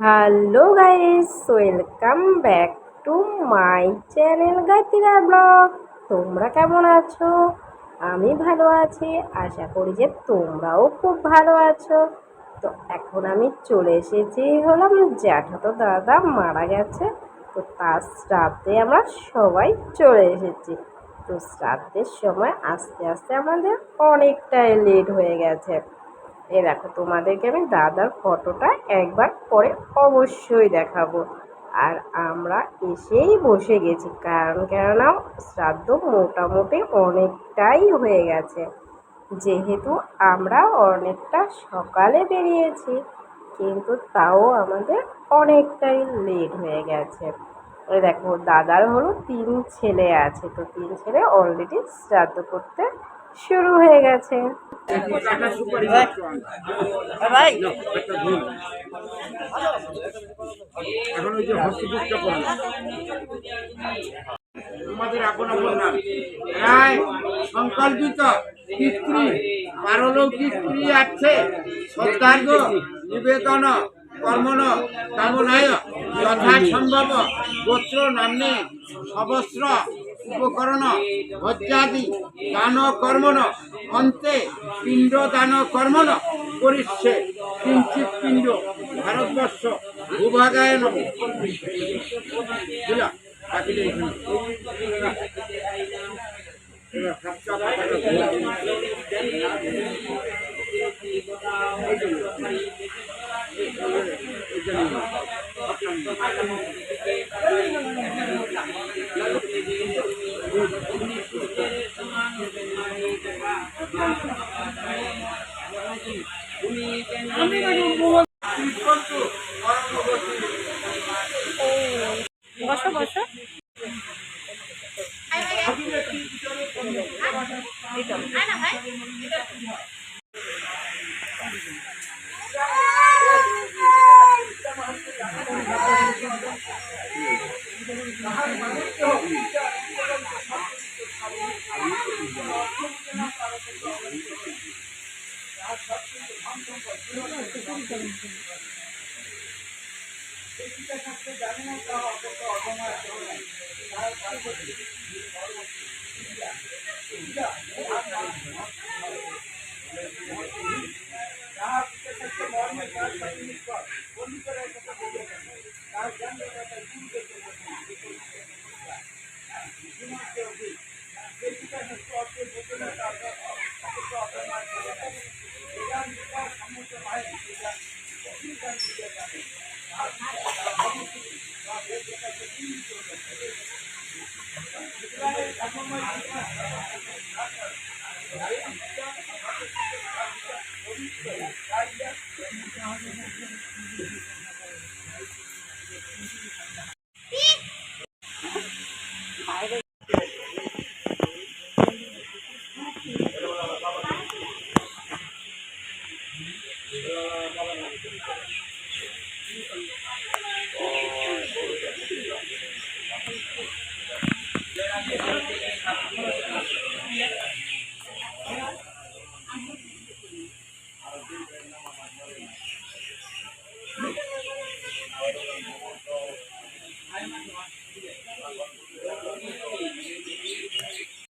Hello guys, welcome back to my channel গায়ত্রীরা blog. তোমরা কেমন আছো? আমি ভালো আছি, আশা করি যে তোমরাও খুব ভালো আছো। তো এখন আমি চলে এসেছি, হলাম জ্যাঠাতো দাদা মারা গেছে, তো তার শ্রাদ্ধে আমরা সবাই চলে এসেছি। তো শ্রাদ্ধের সময় আস্তে আস্তে আমাদের অনেকটাই লেট হয়ে গেছে। এ দেখো, তোমাদেরকে আমি দাদার ফটোটা একবার পরে অবশ্যই দেখাবো। আর আমরা এসেই বসে গেছি, কেননা শ্রাদ্ধ মোটামুটি অনেকটাই হয়ে গেছে। যেহেতু আমরা অনেকটা সকালে বেরিয়েছি, কিন্তু তাও আমাদের অনেকটাই লেট হয়ে গেছে। ওই দেখো, দাদার হলো 3 ছেলে আছে, তো 3 ছেলে অলরেডি শ্রাদ্ধ করতে শুরু হয়ে গেছে। এখন ওই যে হস্তপুষ্ট করুন তোমাদের আপন আপন নাম রায় সংকল্পিত পিতৃ পারলৌকিক ক্রিয়ার্থে শ্রদ্ধার্ঘ নিবেদন কর্মণ কামনায় যথাসম্ভব গোত্র নাম্নে সবস্র উপকরণ ভোজ্যাদি দান কর্মণ অন্তে পিণ্ড দান কর্মণ করিষ্যে কিঞ্চিৎ পিণ্ড ভারতবর্ষ ভূভাগায় নম বুঝলা বাকিটা এখানে এবার হাতটা বসো বসো।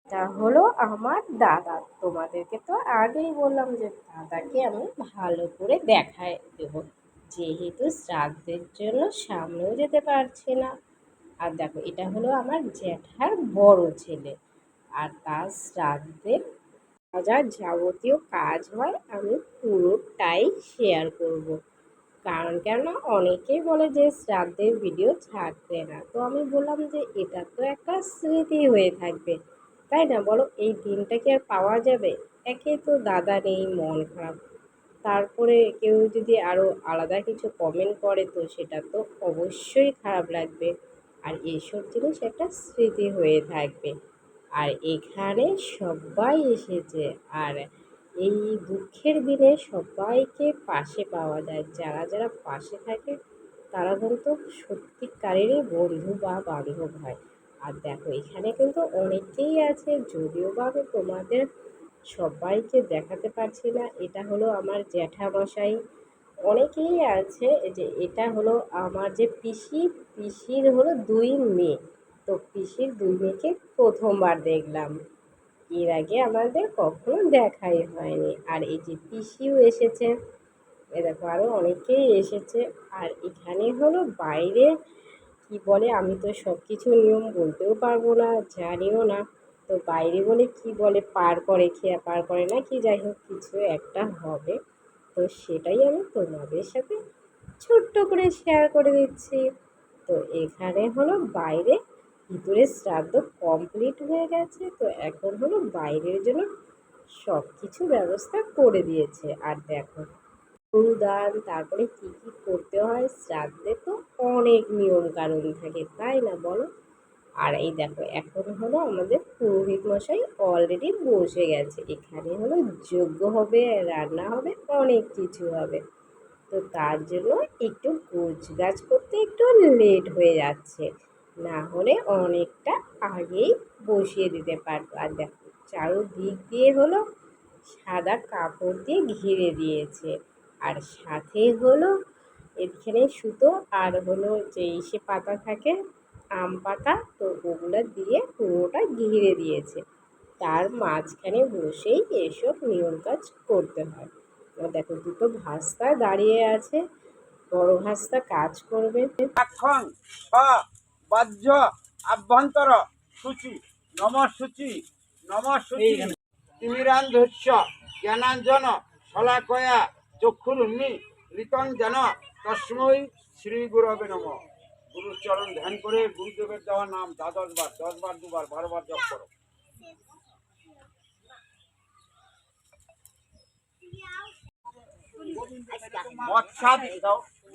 এটা হলো আমার দাদা। তোমাদেরকে তো আগেই বললাম যে দাদাকে আমি ভালো করে দেখায় দেবো, যেহেতু শ্রাদ্ধের জন্য সামনেও যেতে পারছি না। আর দেখো, এটা হলো আমার জ্যাঠার বড় ছেলে, আর তার শ্রাদ্ধের যা যাবতীয় কাজ হয় আমি পুরোটাই শেয়ার করব। কারণ কেননা অনেকেই বলে যে শ্রাদ্ধের ভিডিও ছাড়তে না, তো আমি বললাম যে এটা তো একটা স্মৃতি হয়ে থাকবে, তাই না বলো? এই দিনটা কি আর পাওয়া যাবে? একে তো দাদা নেই, মন খারাপ, তারপরে কেউ যদি আরও আলাদা কিছু কমেন্ট করে তো সেটা তো অবশ্যই খারাপ লাগবে। আর এইসব জিনিস একটা স্মৃতি হয়ে থাকবে। আর এখানে সবাই এসেছে, আর এই দুঃখের দিনে সবাইকে পাশে পাওয়া যায়। যারা যারা পাশে থাকে তারা কিন্তু সত্যিকারেরই বন্ধু বা বান্ধব হয়। আর দেখো, এখানে কিন্তু অনেকেই আছে, যদিও বা আমি তোমাদের সবাইকে দেখাতে পারছি না। এটা হলো আমার জ্যাঠামশাই, অনেকেই আছে যে এটা হলো আমার যে পিসির হলো 2 মেয়ে। তো পিসির 2 মেয়েকে প্রথমবার দেখলাম। এর আগে আমাদের কখনো দেখাই হয়নি। আর এই যে পিসিও এসেছে। এ দেখো আরো অনেকেই এসেছে। আর এখানে হলো বাইরে কি বলে আমি তো সব কিছু নিয়ম বলতেও পারবো না, জানিও না। তো বাইরে বলে কি বলে পার করে খেয়া পার করে না কি যাই হোক কিছু একটা হবে। তো সেটাই আমি তোমাদের সাথে ছোট্ট করে শেয়ার করে দিচ্ছি। তো এখানে হলো বাইরে ভিতরে শ্রাদ্ধ কমপ্লিট হয়ে গেছে। তো এখন হলো বাইরের জন্য সব কিছু ব্যবস্থা করে দিয়েছে। আর দেখো দান তারপরে কি কি করতে হয় শ্রাদ্ধে তো অনেক নিয়ম কানুন থাকে তাই না বলো। আর এই দেখো এখন হলো আমাদের পুরোহিত মশাই অলরেডি বসে গেছে। এখানে হলো যজ্ঞ হবে, রান্না হবে, অনেক কিছু হবে। তো তার জন্য একটু গোছগাছ করতে একটু লেট হয়ে যাচ্ছে, না হলে অনেকটা আগেই বসিয়ে দিতে পারতো। আর দেখো চারদিক দিয়ে হলো সাদা কাপড় দিয়ে ঘিরে দিয়েছে। আর সাথে হলো এখানে সুতো আর হলো যে ইসে পাতা থাকে আম পাতা, তো ওগুলো দিয়ে পুরোটা ঘিরে দিয়েছে। তার মাঝখানে বসেই এসব নিয়ম কাজ করতে হয়। তো দেখো দুটো ভাস্তা দাঁড়িয়ে আছে, বড় ভাস্তা কাজ করবে। এখন বাহ্য আভ্যন্তর সূচি নম সূচি তিমিরান্ধস্য জ্ঞানাঞ্জন শলাকয়া চক্ষুরুন্মি লিতং যেন তস্মৈ শ্রী গুরবে নম। গুরুর চরণ ধ্যান করে গুরুদেবের দেওয়া নাম 10 বার 10 বার 2 বার 12 বার জপ করো।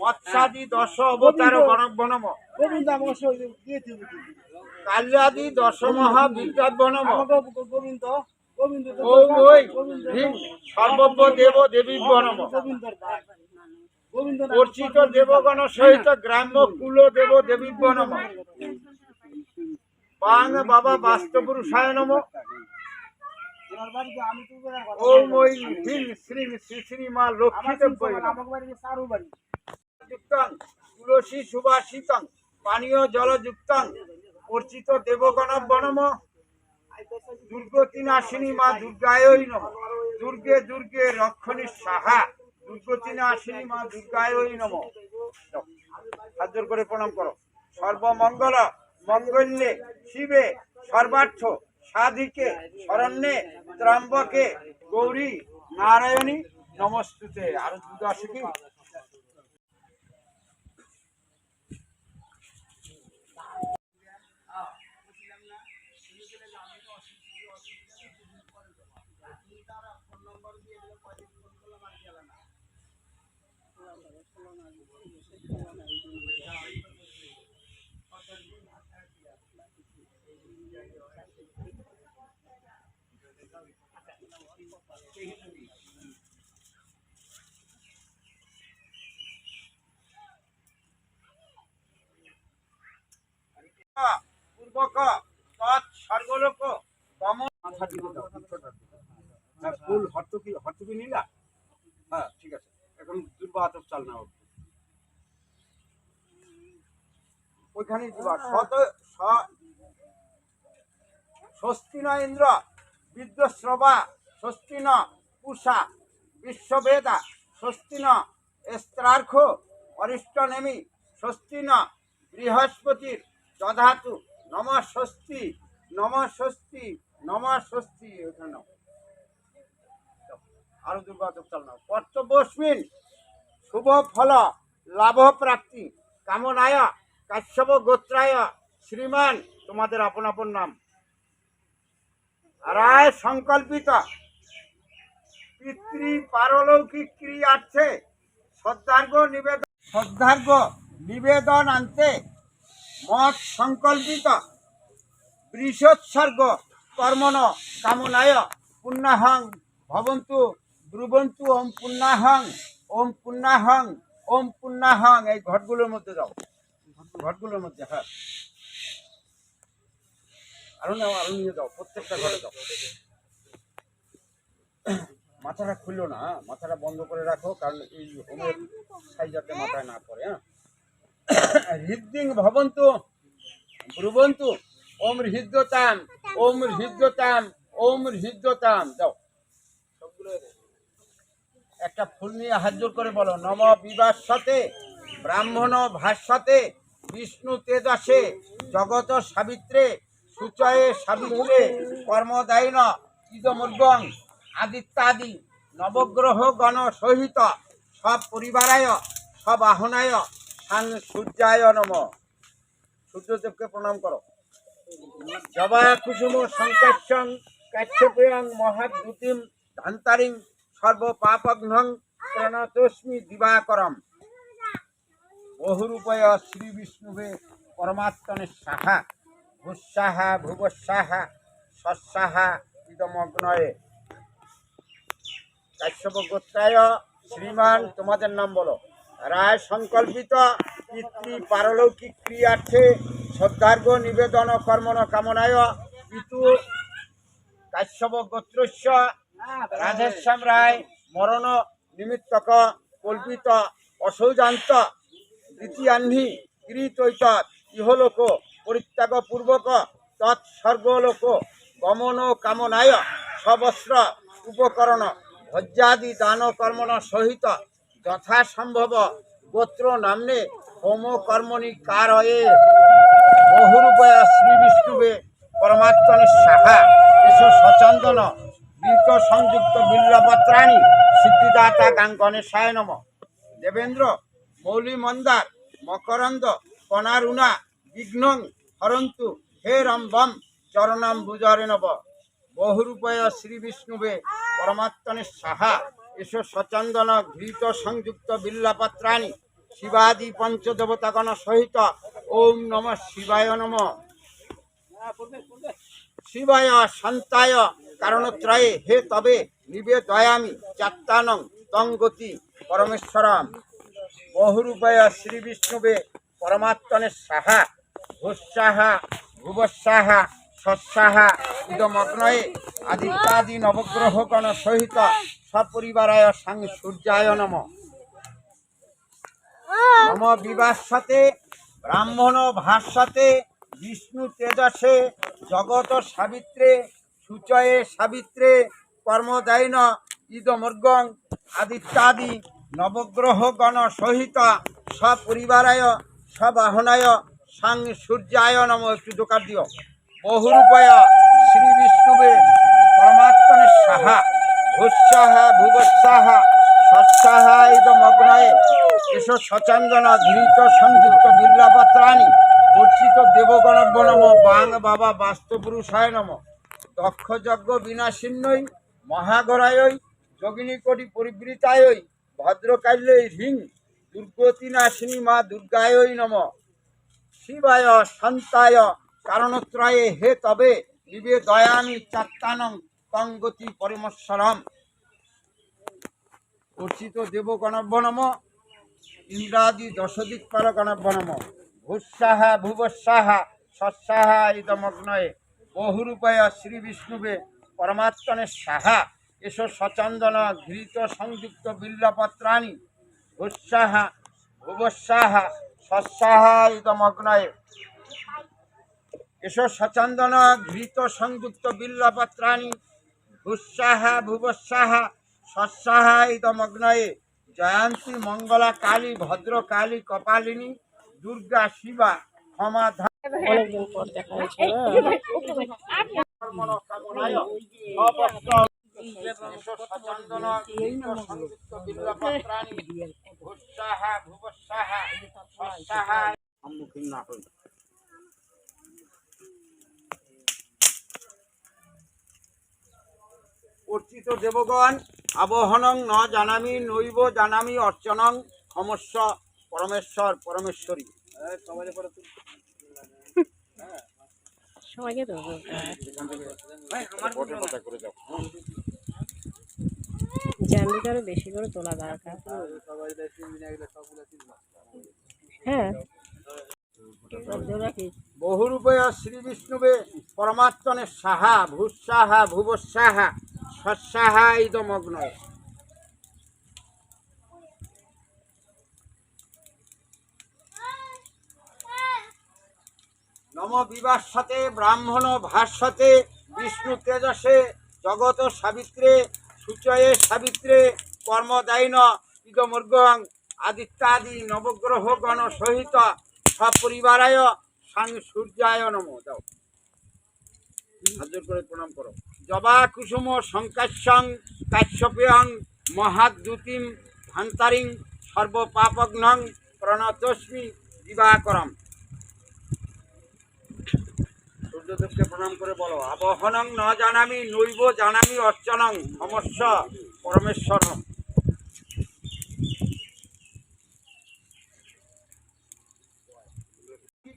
মৎস্যাদি দশ অবতার গণব্য নম। কাল্যাদি দশ মহাবিদ্যাব্য নম। ওম ওই ভীম সর্বব্য দেব দেবীব্য নম। অর্চিত দেবগণ সহিত গ্রাম্য কুল দেব দেবীব্য নম। বাং বাবা বাস্তবপুরুষায় নম। ওম ওই ভীম শ্রী শ্রী শ্রী মা লক্ষ্মী দেব্যই নম। যুক্তং তুলসী সুবাসিতং পানীয় জলযুক্তং অর্চিত দেবগণব্য নম। দুর্গতি নাশিনী মা দুর্গায়ই নম। দুর্গে দুর্গে রক্ষণী সাহা দুর্গতি নাশিনী মা দুর্গায়ই নম। হাত জোর করে প্রণাম করো। সর্বমঙ্গল মঙ্গল্যে শিবে সর্বার্থ সাধিকে শরণ্যে ত্র্যম্বকে গৌরী নারায়ণী নমস্তুতে। আরো দুটো আছে কি? পূর্বক তৎ স্বর্গলোক গমন। মাথা দিকে দাও। হ্যাঁ ফুল হর্তুকি নিলা। হ্যাঁ ঠিক আছে, এখন দুর্বাত চাল না ওইখানে দিবা। স্বস্তি ন ইন্দ্র বিদ্যশ্রবা স্বস্তি ন পূষা বিশ্ববেদা স্বস্তি ন স্ত্রার্ঘ অরিষ্ট নেমি স্বস্তি ন বৃহস্পতির দধাতু নম স্বস্তি নম স্বস্তি নম স্বস্তি। ওখানে আরো দুর্বাত চাল না। কর্তব্যস্মিন শুভ ফল লাভ প্রাপ্তি কামনায় কাশ্যপ গোত্রায় শ্রীমান। তোমাদের আপন আপন নাম। রায় সংকল্পিত পিতৃ পারলৌকিক ক্রিয়ার্থে শ্রদ্ধার্ঘ নিবেদন আনতে মত সংকল্পিত বৃষোৎসর্গ কর্মণ কামনায় পুণ্যাহং ভবন্তু ব্রুবন্তু ওম পুণ্যাহং ওম পুণ্যাহং ওম পুণ্যাহং। এই ঘটগুলোর মধ্যে যাও, ঘটগুলোর মধ্যে। হ্যাঁ আরো নাও, আরো নিয়ে যাও, প্রত্যেকটা ঘরে যাও। মাথাটা খুললো না, হ্যাঁ? মাথাটা বন্ধ করে রাখো, কারণ এই হোমের ছাই যাতে মাথায় না পড়ে। হ্যাঁ, হৃদ্দিং ভবন্তু ব্রুবন্তু ওম হৃদ্যতাম ওম হৃদ্যতাম ওম হৃদ্যতাম। যাও, সবগুলো একটা ফুল নিয়ে হাত জোর করে বলো, নম বিভাসতে ব্রাহ্মণ ভাস্বতে বিষ্ণু তেজসে জগত সাবিত্রে সুচয়ে সাবিত্রে কর্মদায়িন ইদমুর্গং আদিত্যাদি নবগ্রহ গণ সহিত সব পরিবারায় সব আহনায় সাং সূর্যায় নম। সূর্যদেবকে প্রণাম করো। জবা কুসুম সংকাশ্যং কাশ্যপেয়ং মহাদ্যুতিম ধান্তারিং সর্ব পাপঘ্নং প্রণতস্মি দিবাকরম। বহুরূপয় শ্রী বিষ্ণুবে পরমাত্মনে সাহা ভূসাহা ভুবসাহা সৎসাহা ইদমগ্নয়ে। কাশ্যপ গোত্রায় শ্রীমান, তোমাদের নাম বলো। রায় সংকল্পিত পিতৃ পারলৌকিক ক্রিয়ার্থে শ্রদ্ধার্ঘ নিবেদন কর্মণ কামনায় পিতু কাশ্যপ গোত্রস্য রাধেশ্যাম রায় মরণ নিমিত্তক কল্পিত অসৌজান্ত দ্বিতীয়াহ্নি কৃতৈত ইহলোক পরিত্যাগ পূর্বক তৎসর্গলোক গমন কামনায় সবস্ত্র উপকরণ ভজ্জাদি দান কর্মণ সহিত যথাসম্ভব গোত্র নাম্নে হোম কর্মণি কারয়ে। বহুরূপয়া শ্রী বিষ্ণুবে পরমাত্মনে সাহা এস সচন্দন বৃত সংযুক্ত বিল্লপত্রাণী সিদ্ধিদাতা গাঙ্গণেশায় নম। দেবেন্দ্র মৌলি মন্দার মকরন্দ কণারুণা বিঘ্নং হরন্তু হে রম্বম চরণাম বুজরে নব। বহুরূপয় শ্রী বিষ্ণুবে পরমাত্মনে সাহা এস সচন্দন ঘৃত সংযুক্ত বিল্লপত্রাণী শিবাদি পঞ্চদেবতাগণ সহিত ওম নম শিবায় নম। শিবায় সন্তায় কারণত্রয়ে হে তবে নিবেদয়ামি চাত্তানং তং গতি পরমেশ্বরম। বহুরূপয় শ্রী বিষ্ণুবে পরমাত্মনে সাহা ভূসাহা ভুবসাহা সৎসাহা ইদমগ্নয়ে আদিত্যাদি নবগ্রহগণ সহিত সপরিবারায় সাং সূর্যায় নম। নম বিভাসতে ব্রাহ্মণ ভাস্বতে বিষ্ণু তেজসে জগত সাবিত্রে সুচয়ে সাবিত্রে কর্মদায়িন ইদমর্গং আদিত্যাদি নবগ্রহগণ সহিত সপরিবারায় সবাহনায় সাং সূর্যায় নম। একটু দোকার দিও। বহুরূপয়া শ্রী বিষ্ণুবে পরমাত্মনে সাহা ভূসাহা ভুবসাহা সৎসাহা ইদমগ্নয়ে এস সচন্দন ধৃত সংযুক্ত বিল্লপত্রাণী অর্চিত দেবগণভ্য নম। বাং বাবা বাস্তপুরুষায় নম। দক্ষ যজ্ঞ বিনাশিন্নৈ মহাগরায়ৈ যোগিনী কোটি পরিবৃতায়ৈ ভদ্রকাল্যৈ হ্রিং দুর্গতিনাশিনী মা দুর্গায়ৈ নম। শিবায় সন্তায় কারণত্রয়ে হে তবে নিবেদয়ামি চাত্তানং তং গতি পরমেশ্বরম। অর্চিত দেবগণভ্য নম। ইন্দ্রাদি দশদিক্পালগণভ্য নম। ভূসাহা ভুবসাহা সৎসাহা ইদমগ্নয়ে। বহুরূপয়া শ্রী বিষ্ণুবে পরমাত্মনে সাহা এস সচন্দন ঘৃত সংযুক্ত বিল্লপত্রাণী ভূসাহা ভুবসাহা সৎসাহা ইদমগ্নয়ে। এস সচন্দন ঘৃত সংযুক্ত বিল্লপত্রাণী ভূসাহা ভুবসাহা সৎসাহা ইদমগ্নয়ে। জয়ন্তী মঙ্গলা কালী ভদ্রকালী কপালিনী দুর্গা শিবা ক্ষমা অনেকদিন পর দেখা হয়েছে সম্মুখীন না হই। অর্চিত দেবগণ আবহনং ন জানামি নৈব জানামি অর্চনং ক্ষমস্ব পরমেশ্বর পরমেশ্বরী। সবাইকে তো জ্যামিটা আরো বেশি করে তোলা দরকার। হ্যাঁ, বহুরূপয় শ্রী বিষ্ণুবে পরমাত্মনে সাহা ভূসাহা ভুবসাহা সৎসাহায়িদমগ্নয়। নম বিভাসতে ব্রাহ্মণ ভাস্বতে বিষ্ণু তেজসে জগত সাবিত্রে সূচয়ে সাবিত্রে কর্মদায়িন ইদমর্গং আদিত্যাদি নবগ্রহগণ সহিত সপরিবারায় সাং সূর্যায় নমো। দাও হাত জোড় করে প্রণাম করো। জবা কুসুম সংকাশ্যং কাশ্যপেয়ং মহাদ্যুতিম ভান্তারিং সর্বপাপগ্নং প্রণতস্মি দিবাকরম। সূর্যদেবকে প্রণাম করে বলো, আবহনং ন জানামি নৈব জানামি অর্চনং সমস্য পরমেশ্বরম।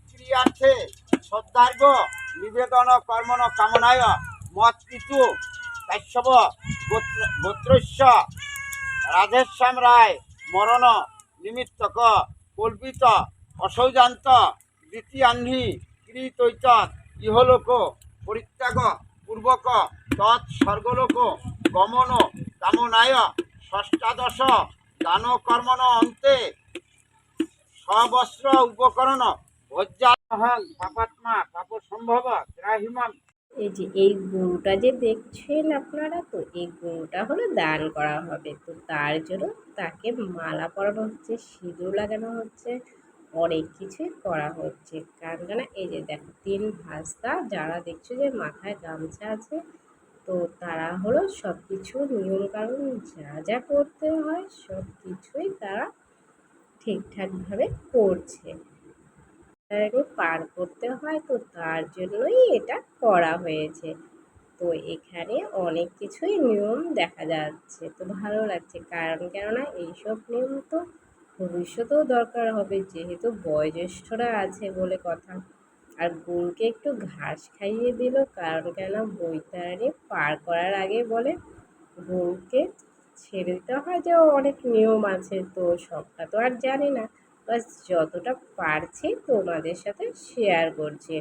ক্রিয়ার্থে শ্রদ্ধার্ঘ নিবেদন কর্মণ কামনায় মত পিতু কাশ্যপ গোত্রস্য রাধেশ্যাম রায় মরণ নিমিত্তক কল্পিত অসৌজান্ত দ্বিতীয়াহ্নি কৃতৈত ইহলোক পরিত্যাগ পূর্বক তৎ স্বর্গলোক গমন কামনায় ষষ্ঠাদশ দান কর্মণ অন্তে সবস্ত্র উপকরণ ভোজ্যাহং পাপাত্মা পাপ সম্ভব ত্রাহিমাম। এই যে এই গরুটা যে দেখছেন আপনারা, তো এই গরুটা হলো দান করা হবে। তো তার জন্য তাকে মালা পরানো হচ্ছে, সিঁদুর লাগানো হচ্ছে, অনেক কিছুই করা হচ্ছে। কারণ কেন, এই যে দেখো 3 ভাস্তা যারা দেখছো যে মাথায় গামছা আছে, তো তারা হলো সব কিছু নিয়ম কানুন যা যা করতে হয় সব কিছুই তারা ঠিকঠাকভাবে করছে। পার করতে হয়, তো তার জন্যই এটা করা হয়েছে। তো এখানে অনেক কিছুই নিয়ম দেখা যাচ্ছে, তো ভালো লাগছে। কারণ কেননা এইসব নিয়ম তো ভবিষ্যতেও দরকার হবে, যেহেতু বয়োজ্যেষ্ঠরা আছে বলে কথা। আর গরুকে একটু ঘাস খাইয়ে দিল, কারণ কেন বৈতারণী পার করার আগে বলে গরুকে ছেড়ে দিতে হয়, যে অনেক নিয়ম আছে, তো সবটা তো আর জানি না, বাস যতটা পারছি তোমাদের সাথে শেয়ার করছি।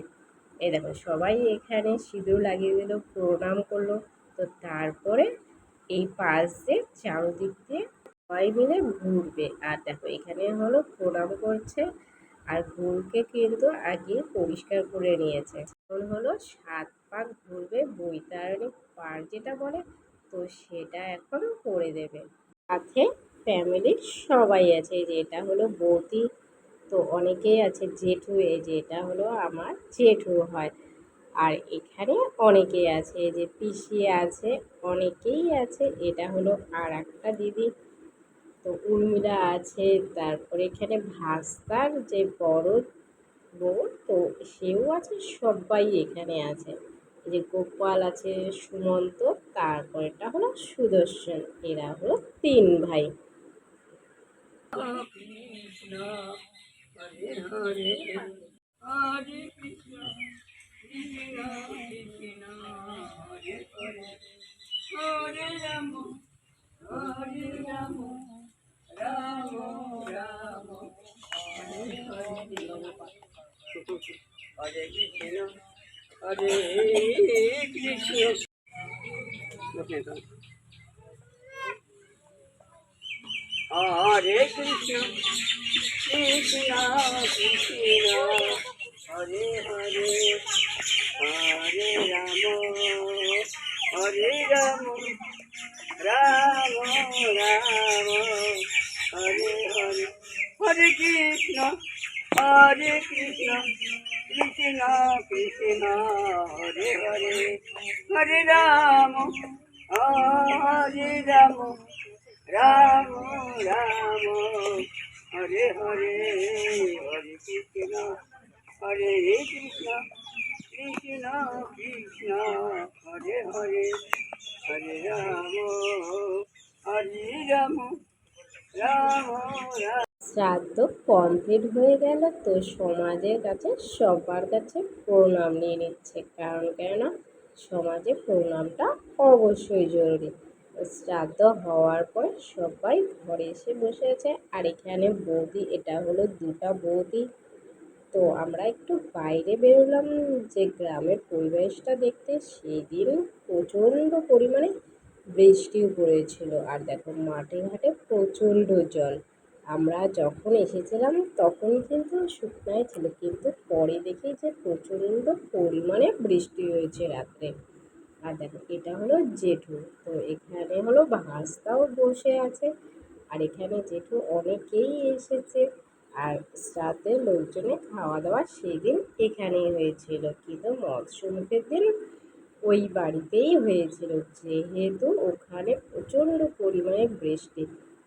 এই দেখো সবাই এখানে সিঁদুর লাগিয়ে দিল, প্রণাম করলো। তো তারপরে এই পাশ দিয়ে চারদিক দিয়ে সবাই মিলে ঘুরবে। আর দেখো এখানে হলো প্রণাম করছে, আর গরুকে কিন্তু আগে পরিষ্কার করে নিয়েছে। এখন হলো 7 পাক ঘুরবে, বৈতারণী পার যেটা বলে, তো সেটা এখন করে দেবে। সাথে ফ্যামিলির সবাই আছে। এই যে এটা হলো বৌদি, তো অনেকেই আছে জেঠু, এই যে এটা হলো আমার জেঠু হয়। আর এখানে অনেকেই আছে, এই যে পিসি আছে, অনেকেই আছে। এটা হলো আর একটা দিদি, তো উর্মিলা আছে। তারপরে এখানে ভাস্তার যে বড় বউ, তো সেও আছে, সবাই এখানে আছে। এই যে গোপাল আছে, সুমন্ত, তারপরেটা হলো সুদর্শন। এরা হলো 3 ভাই। কৃষ্ণ হরে হরে হরে কৃষ্ণ কৃষ্ণ কৃষ্ণ হরে হরে হরে রাম রাম রাম হরে হরে হরে কৃষ্ণ হরে কৃষ্ণ। হরে কৃষ্ণ কৃষ্ণ কৃষ্ণ হরে হরে হরে রাম রাম রাম হরে হরে হরে কৃষ্ণ কৃষ্ণ কৃষ্ণ হরে হরে হরে রাম রাম রাম হরে হরে হরে কৃষ্ণ কৃষ্ণ কৃষ্ণ হরে হরে হরে রাম রাম রাম। শ্রাদ্ধ কমপ্লিট হয়ে গেল, তো সমাজের কাছে সবার কাছে প্রণাম নিয়ে নিচ্ছে। কারণ কেননা সমাজে প্রণামটা অবশ্যই জরুরি। তো শ্রাদ্ধ হওয়ার পর সবাই ঘরে এসে বসে আছে। আর এখানে বৌদি, এটা হলো 2টা বৌদি। তো আমরা একটু বাইরে বেরোলাম যে গ্রামের পরিবেশটা দেখতে। সেই দিন প্রচণ্ড পরিমাণে বৃষ্টিও পড়েছিল। আর দেখো মাঠে ঘাটে প্রচণ্ড জল। আমরা যখন এসেছিলাম তখন কিন্তু শুকনাই ছিল, কিন্তু পরে দেখি যে প্রচণ্ড পরিমাণে বৃষ্টি হয়েছে রাত্রে। আর দেখো এটা হলো জেঠু। তো এখানে হলো ভাস্তাও বসে আছে। আর এখানে জেঠু অনেকেই এসেছে। আর শ্রাদ্ধের লোকজনে খাওয়া দাওয়া সেদিন এখানেই হয়েছিল, কিন্তু মৎস্যমুখের দিন ওই বাড়িতেই হয়েছিল, যেহেতু ওখানে প্রচণ্ড পরিমাণে বৃষ্টি।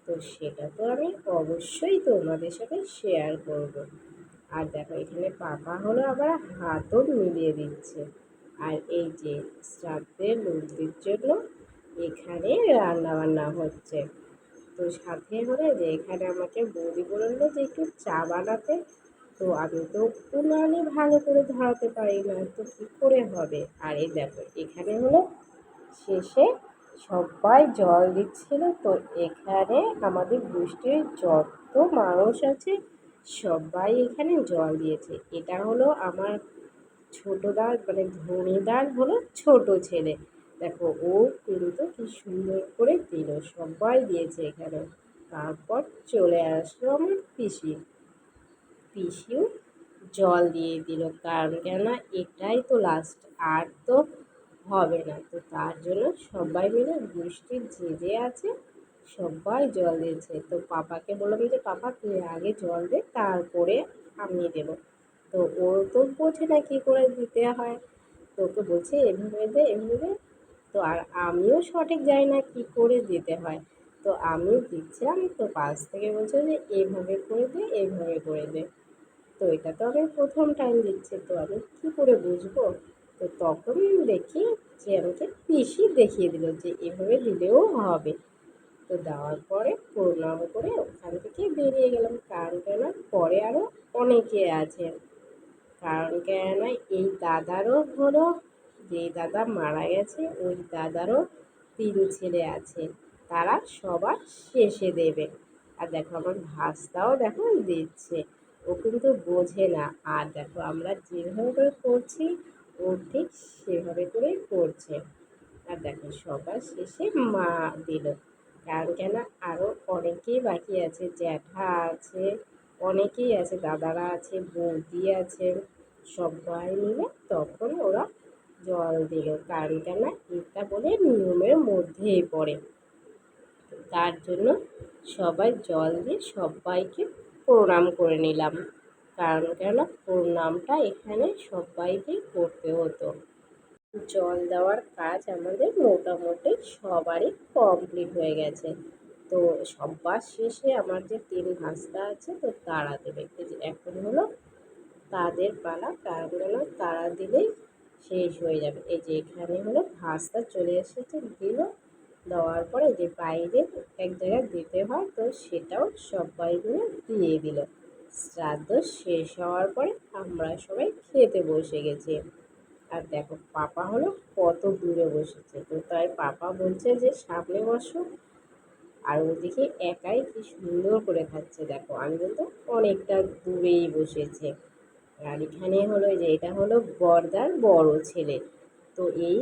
তো সেটা তো আমি অবশ্যই তোমাদের সাথে শেয়ার করব। আর দেখো এখানে পাপা হলো আবার হাতও মিলিয়ে দিচ্ছে। আর এই যে শ্রাদ্ধের লোকদের জন্য এখানে রান্না বান্না হচ্ছে। তো সাথে হলো যে এখানে আমাকে বৌদি বললো যে একটু চা বানাতে। তো আমি তো উনানে ভালো করে ধরাতে পারি না, তো কী করে হবে। আর এই দেখো এখানে হলো শেষে সবাই জল দিচ্ছিল। তো এখানে আমাদের গোষ্ঠীর যত মানুষ আছে সবাই এখানে জল দিয়েছে। এটা হলো আমার ছোটদার মানে ধনীদার হলো ছোট ছেলে। দেখো ও কিন্তু কি সুন্দর করে দিল, সবাই দিয়েছে এখানে। তারপর চলে আসলো আমার পিসিও জল দিয়ে দিল, কারণ কেননা এটাই তো লাস্ট, আর তো হবে না। তো তার জন্য সবাই মিলে গোষ্ঠীর যে যে আছে সবাই জল দিয়েছে। তো পাপাকে বললাম যে পাপা তুই আগে জল দে, তারপরে আমি দেবো। তো ও তো বোঝে না কী করে দিতে হয়, তো ওকে বলছে এভাবে দে এভাবে দে। তো আর আমিও সঠিক জানি না কী করে দিতে হয়। তো আমি দিচ্ছিলাম, তো পাশ থেকে বলছে যে এভাবে করে দে এভাবে করে দে। তো এটা তো আমি প্রথম টাইম দিচ্ছি, তো আমি কী করে বুঝবো। তো তখন দেখি যে আমাকে পিসি দেখিয়ে দিল যে এভাবে দিলেও হবে। তো দেওয়ার পরে প্রণাম করে ওখান থেকে বেরিয়ে গেলাম, কারণ কেন পরে আরও অনেকে আছে। কারণ কেননা এই দাদারও হলো, যে দাদা মারা গেছে ওই দাদারও 3 ছেলে আছে, তারা সবার শেষে দেবে। আর দেখো আমার ভাস্তাও দেখো দিচ্ছে, ও কিন্তু বোঝে না। আর দেখো আমরা যেভাবে করে করছি ও ঠিক সেভাবে করেই করছে। আর দেখো সবার শেষে মা দিল, কারণ কেন আরও অনেকেই বাকি আছে, জ্যাঠা আছে, অনেকেই আছে, দাদারা আছে, বৌদি আছে, সবাই মিলে তখন ওরা জল দিল। কারণ কেন এটা বলে নিয়মের মধ্যেই পড়ে, তার জন্য সবাই জল দিয়ে সবাইকে প্রণাম করে নিলাম। কারণ কেন প্রণামটা এখানে সবাইকেই করতে হতো। জল দেওয়ার কাজ আমাদের মোটামুটি সবারই কমপ্লিট হয়ে গেছে। তো সবার শেষে আমার যে 3 ভাস্তা আছে তো তারা দেবে। এই যে এখন হলো তাদের পালা, কারণ হলো তারা দিলেই শেষ হয়ে যাবে। এই যে এখানে হলো ভাস্তা চলে এসেছে, দিল। দেওয়ার পরে যে বাইরে এক জায়গায় দিতে হয়, তো সেটাও সবাই মিলে দিয়ে দিল। শ্রাদ্ধ শেষ হওয়ার পরে আমরা সবাই খেতে বসে গেছি। আর দেখো পাপা হলো কত দূরে বসেছে, তো তাই পাপা বলছে যে সামনে বসো। আর ওদিকে একাই কি সুন্দর করে খাচ্ছে। দেখো আমি কিন্তু অনেকটা দূরেই বসেছি। আর এখানে হলো যে এটা হলো বড়দার বড় ছেলে। তো এই